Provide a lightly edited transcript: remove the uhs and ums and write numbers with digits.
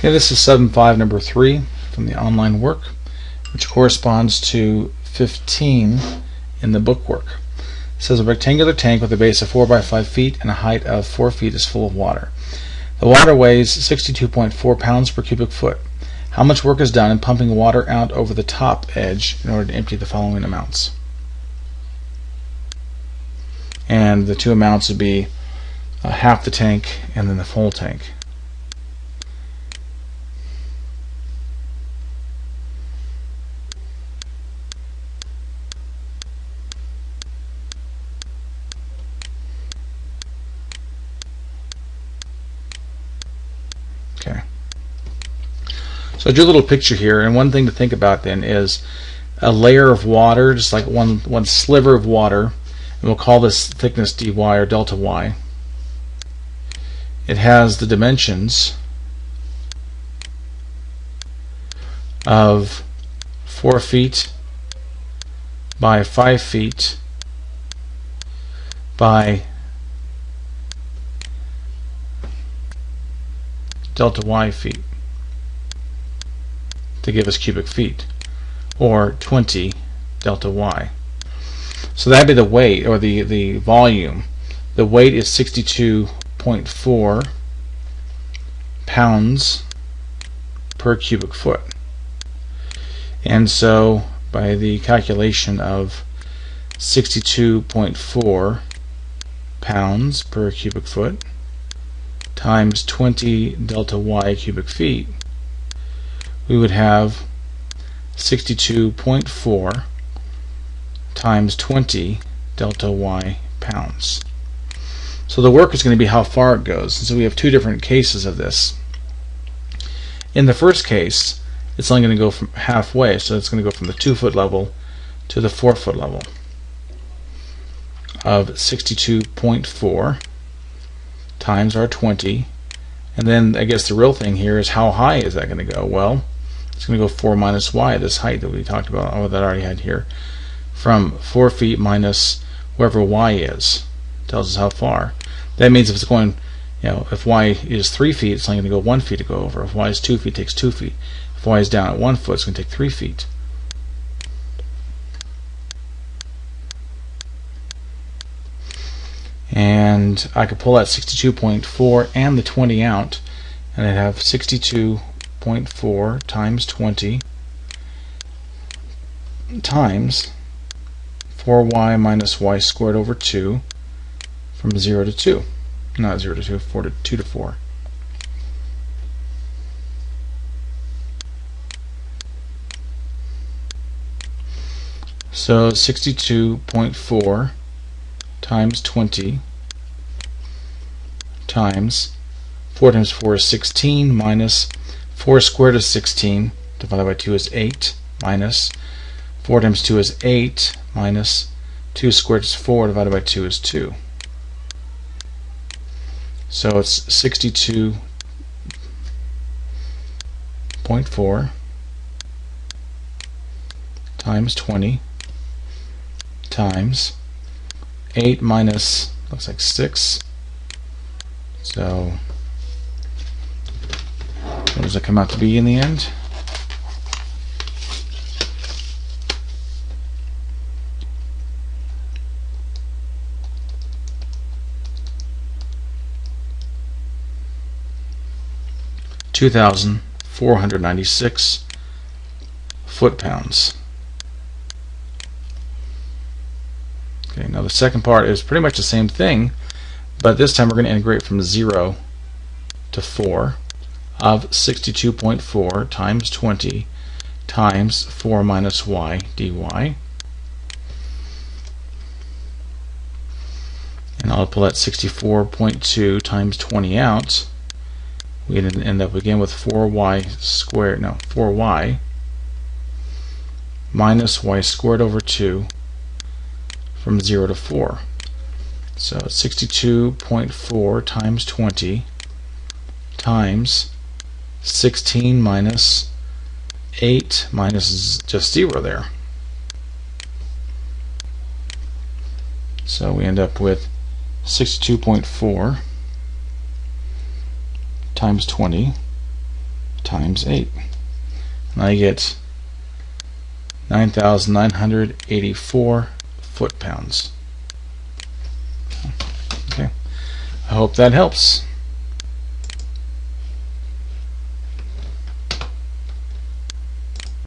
Okay, this is 7.5 number 3 from the online work, which corresponds to 15 in the bookwork. It says a rectangular tank with a base of 4 by 5 feet and a height of 4 feet is full of water. The water weighs 62.4 pounds per cubic foot. How much work is done in pumping water out over the top edge in order to empty the following amounts? And the two amounts would be half the tank and then the full tank. Okay. So I drew a little picture here, and one thing to think about then is a layer of water, just like one sliver of water, and we'll call this thickness dy or delta y. It has the dimensions of 4 feet by 5 feet by delta y feet to give us cubic feet, or 20 delta y. So that'd be the weight, or the volume. The weight is 62.4 pounds per cubic foot. And so by the calculation of 62.4 pounds per cubic foot times 20 delta y cubic feet, we would have 62.4 times 20 delta y pounds. So the work is going to be how far it goes. And so we have two different cases of this. In the first case, it's only going to go from halfway, so it's going to go from the 2-foot level to the 4-foot level of 62.4 times our 20. And then I guess the real thing here is how high is that going to go? Well, it's going to go 4 minus y, this height that we talked about, that I already had here, from 4 feet minus wherever y is. Tells us how far. That means if it's going, if y is 3 feet, it's only going to go 1 feet to go over. If y is 2 feet, it takes 2 feet. If y is down at 1 foot, it's going to take 3 feet. And I could pull that 62.4 and the 20 out, and I'd have 62.4 times 20 times 4y minus y squared over 2 from 0 to 2. Not 0 to 2, 4 to 2 to 4. So 62.4 times 20 times 4 times 4 is 16 minus 4 squared is 16 divided by 2 is 8 minus 4 times 2 is 8 minus 2 squared is 4 divided by 2 is 2. So it's 62.4 times 20 times 8 minus, looks like 6. So what does it come out to be in the end? (2,496 foot-pounds). Okay, now the second part is pretty much the same thing, but this time we're going to integrate from 0 to 4 of 62.4 times 20 times 4 minus y dy. And I'll pull that 64.2 times 20 out. We end up again with 4y squared, 4y minus y squared over 2 from 0 to 4. So it's 62.4 times 20 times 16 minus 8 minus just 0 there. So we end up with 62.4 times 20 times 8. And I get 9,984 foot-pounds. Okay. I hope that helps.